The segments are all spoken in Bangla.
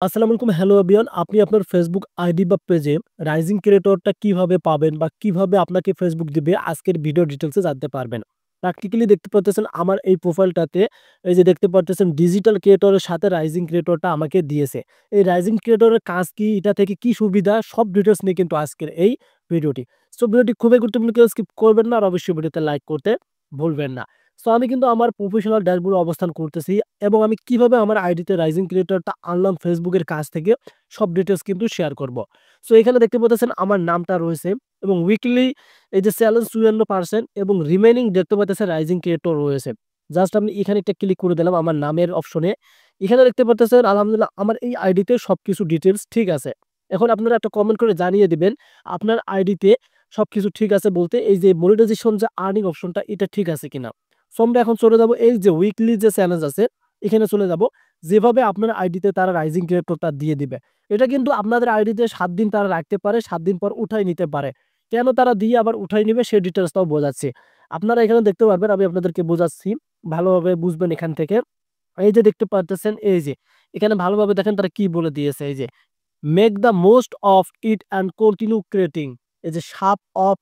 আসসালামু আলাইকুম। Hello everyone. আপনি আপনার ফেসবুক আইডি বা পেজে রাইজিং ক্রিয়েটরটা কিভাবে পাবেন বা কিভাবে আপনাকে ফেসবুক দিবে আজকের ভিডিও ডিটেইলসে জানতে পারবেন। প্র্যাকটিক্যালি দেখতে পারতেছেন আমার এই প্রোফাইলটাতে এই যে দেখতে পারতেছেন ডিজিটাল ক্রিয়েটরের সাথে রাইজিং ক্রিয়েটরটা আমাকে দিয়েছে। এই রাইজিং ক্রিয়েটরের কাজ কি? এটা থেকে কি সুবিধা? সব ডিটেইলস নিয়ে কিন্তু আজকের এই ভিডিওটি। সো ভিডিওটি খুবই গুরুত্বপূর্ণ, কেউ স্কিপ করবেন না আর অবশ্যই ভিডিওতে লাইক করতে ভুলবেন না। সো আমি কিন্তু আমার প্রফেশনাল ড্যাশবোর্ডে অবস্থান করতেছি এবং আমি কিভাবে আমার আইডিতে রাইজিং ক্রিয়েটরটা আনলাম ফেসবুকের কাছ থেকে সব ডিটেইলস কিন্তু শেয়ার করব। সো এখানে দেখতে পাচ্ছেন আমার নামটা রয়েছে এবং উইকলি এই যে চ্যালেঞ্জ 54% এবং রিমেইনিং দেখতে পাচ্ছেন রাইজিং ক্রিয়েটর রয়েছে। জাস্ট আমি এখানে একটা ক্লিক করে দিলাম আমার নামের অপশনে। এখানে দেখতে পাচ্ছেন আলহামদুলিল্লাহ আমার এই আইডিতে সবকিছু ডিটেইলস ঠিক আছে। এখন আপনারা একটা কমেন্ট করে জানিয়ে দিবেন আপনার আইডিতে সবকিছু ঠিক আছে বলতে এই যে মনিটাইজেশন যে আর্নিং অপশনটা এটা ঠিক আছে কিনা। সো আমরা এখন চলে যাব এই যে উইকলি যে চ্যালেঞ্জ আছে এখানে চলে যাব। যেভাবে আপনার আইডিতে তারা রাইজিং ক্রিয়েটরটা দিয়ে দিবে। এটা কিন্তু আপনাদের আইডিতে ৭ দিন তারা রাখতে পারে, ৭ দিন পর উঠায় নিতে পারে। কেন তারা দিয়ে আবার উঠায় নিবে সে ডিটেইলসটাও বোঝাচ্ছি। আপনারা এখানে দেখতে পারবেন, আমি আপনাদেরকে বোঝাচ্ছি। ভালোভাবে বুঝবেন এখান থেকে। এই যে দেখতে পারতেছেন এই যে এখানে ভালোভাবে দেখেন তারা কি বলে দিয়েছে এই যে make the most of it and continue creating. এই যে সাপ অফ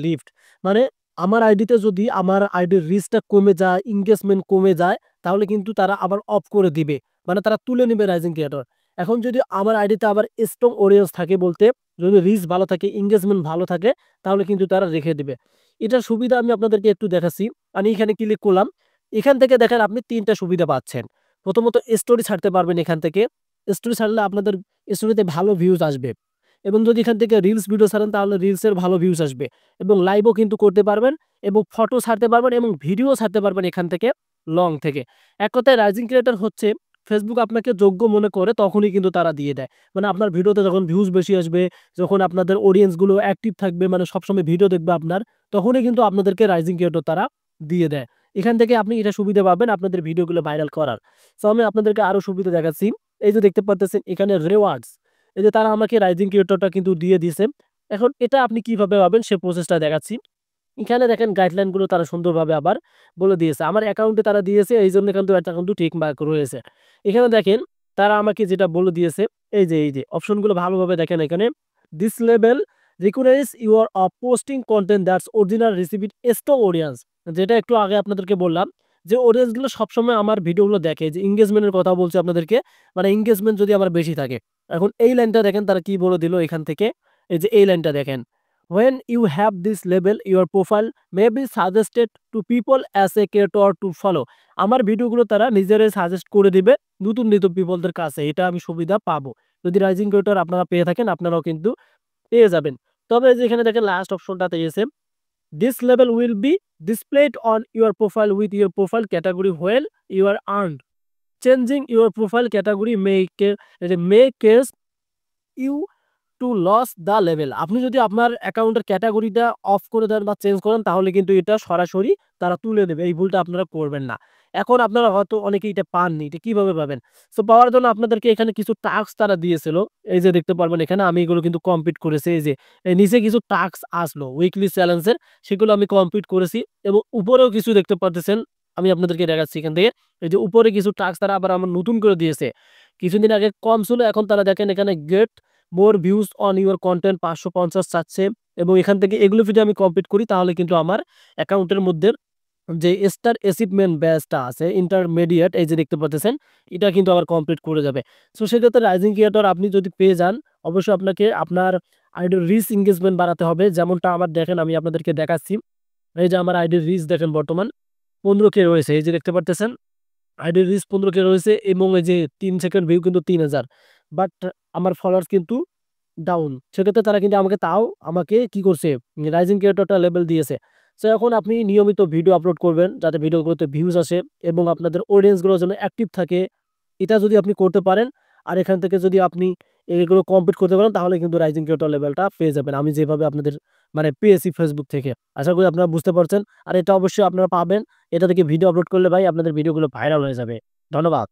লিফট মানে আমার আইডিতে যদি আমার আইডির রিচটা কমে যায়, এনগেজমেন্ট কমে যায়, তাহলে কিন্তু তারা আবার অফ করে দিবে। মানে তারা তুলে নিবে রাইজিং ক্রিয়েটর। এখন যদি আমার আইডিতে আবার স্ট্রং অডিয়েন্স থাকে বলতে যদি রিচ ভালো থাকে, এনগেজমেন্ট ভালো থাকে, তাহলে কিন্তু তারা রেখে দিবে। এটার সুবিধা আমি আপনাদেরকে একটু দেখাচ্ছি। আমি এখানে ক্লিক করলাম। এখান থেকে দেখেন আপনি ৩ টা সুবিধা পাচ্ছেন। প্রথমত স্টোরি ছাড়তে পারবেন এখান থেকে। স্টোরি ছাড়লে আপনাদের স্টোরিতে ভালো ভিউজ আসবে এবং যদি এখান থেকে রিলস ভিডিও ছাড়েন তাহলে রিলসের ভালো ভিউজ আসবে এবং লাইভও কিন্তু করতে পারবেন এবং ফটো ছাড়তে পারবেন এবং ভিডিও ছাড়তে পারবেন এখান থেকে লং থেকে। এক কথায় রাইজিং ক্রিয়েটর হচ্ছে ফেসবুক আপনাকে যোগ্য মনে করে তখনই কিন্তু তারা দিয়ে দেয়। মানে আপনার ভিডিওতে যখন ভিউজ বেশি আসবে, যখন আপনাদের অডিয়েন্স গুলো অ্যাক্টিভ থাকবে, মানে সবসময় ভিডিও দেখবে আপনার, তখনই কিন্তু আপনাদেরকে রাইজিং ক্রিয়েটর তারা দিয়ে দেয়। এখান থেকে আপনি এটা সুবিধা পাবেন আপনাদের ভিডিওগুলো ভাইরাল করার। সো আমি আপনাদেরকে আরো সুবিধা দেখাচ্ছি। এই যে দেখতে পাচ্ছেন এখানে রিওয়ার্ডস, এই যে তারা আমাকে রাইজিং ক্রিয়েটরটা কিন্তু দিয়ে দিয়েছে। এখন এটা আপনি কিভাবে পাবেন সে প্রসেসটা দেখাচ্ছি। এখানে দেখেন গাইডলাইন গুলো তারা সুন্দরভাবে আবার বলে দিয়েছে। আমার অ্যাকাউন্টে তারা দিয়েছে এইজন্য কিন্তু এটা কিন্তু টিক মার্ক রয়েছে। এখানে দেখেন তারা আমাকে যেটা বলে দিয়েছে এই যে অপশনগুলো ভালোভাবে দেখেন এখানে। This level recognize your posting content that's original receive it strong audience. যেটা একটু আগে আপনাদেরকে বললাম যে অডিয়েন্স গুলো সবসময় আমার ভিডিওগুলো দেখে, যে এনগেজমেন্টের কথা বলছি আপনাদেরকে, মানে এনগেজমেন্ট যদি আমার বেশি থাকে। এখন এই লাইনটা দেখেন তারা কি বলে দিল এখান থেকে। এই যে এই লাইনটা দেখেন, when you have this label your profile may be suggested to people as a creator to follow। আমার ভিডিওগুলো তারা নিজেরাই সাজেস্ট করে দিবে নতুন নতুন পিপলদের কাছে। এটা আমি সুবিধা পাবো। যদি রাইজিং ক্রিয়েটর আপনারা পেয়ে থাকেন আপনারাও কিন্তু পেয়ে যাবেন। তবে এই যে এখানে দেখেন লাস্ট অপশনটাতে এসে this label will be displayed on your profile with your profile category when you are earned, changing your profile category may case you to loss the level. আপনি যদি আপনার অ্যাকাউন্টের ক্যাটেগরিটা অফ করে দেন বা চেঞ্জ করেন তাহলে কিন্তু এটা সরাসরি তারা তুলে দেবে। এই ভুলটা আপনারা করবেন না। এখন আপনারা হয়তো অনেকেই এটা পাননি। এটা কিভাবে পাবেন? সো পাওয়ার জন্য আপনাদেরকে এখানে কিছু টাস্ক তারা দিয়েছিল। এই যে দেখতে পারবেন এখানে আমি এগুলো কিন্তু কমপ্লিট করেছি। এই যে এই নিচে কিছু টাস্ক আসলো উইকলি চ্যালেঞ্জের, সেগুলো আমি কমপ্লিট করেছি এবং উপরেও কিছু দেখতে পারতেছেন। আমি আপনাদেরকে দেখাচ্ছি এখান থেকে। এই যে উপরে কিছু টাস্ক তারা আবার আমার নতুন করে দিয়েছে। কিছুদিন আগে কম ছিল, এখন তারা দেখেন এখানে get more views on your content ৫৫০ চাচ্ছে এবং এখান থেকে এগুলো যদি আমি কমপ্লিট করি তাহলে কিন্তু আমার অ্যাকাউন্টের মধ্যে যে স্টার অ্যাচিভমেন্ট ব্যাচটা আছে ইন্টারমিডিয়েট, এই যে দেখতে পাচ্ছেন, এটা কিন্তু আবার কমপ্লিট করে যাবে। সো সেক্ষেত্রে রাইজিং ক্রিয়েটর আপনি যদি পেয়ে যান অবশ্যই আপনাকে আপনার আইডির রিচ এনগেজমেন্ট বাড়াতে হবে। যেমনটা আমার দেখেন আমি আপনাদেরকে দেখাচ্ছি। এই যে আমার আইডির রিচ দেখেন বর্তমান 15K রয়েছে। এই যে দেখতে পারতেছেন আইডির রিচ 15K রয়েছে এবং এই যে ৩ সেকেন্ড ভিউ কিন্তু ৩,০০০। বাট আমার ফলোয়ার্স কিন্তু ডাউন। সেক্ষেত্রে তারা কিন্তু আমাকে কি করছে, রাইজিং ক্রিয়েটরটা লেভেল দিয়েছে। সো এখন আপনি নিয়মিত ভিডিও আপলোড করবেন যাতে ভিডিওগুলোতে ভিউজ আসে এবং আপনাদের অডিয়েন্স গুলো যেন অ্যাক্টিভ থাকে। এটা যদি আপনি করতে পারেন আর এখান থেকে যদি আপনি এগুলো কমপ্লিট করতে পারেন তাহলে কিন্তু রাইজিং ক্রিয়েটর লেভেলটা পেয়ে যাবেন। আমি যেভাবে আপনাদের মানে পেয়েছি ফেসবুক থেকে। আশা করি আপনারা বুঝতে পারছেন। আর এটা অবশ্যই আপনারা পাবেন। এটা থেকে ভিডিও আপলোড করলে ভাই আপনাদের ভিডিওগুলো ভাইরাল হয়ে যাবে। ধন্যবাদ।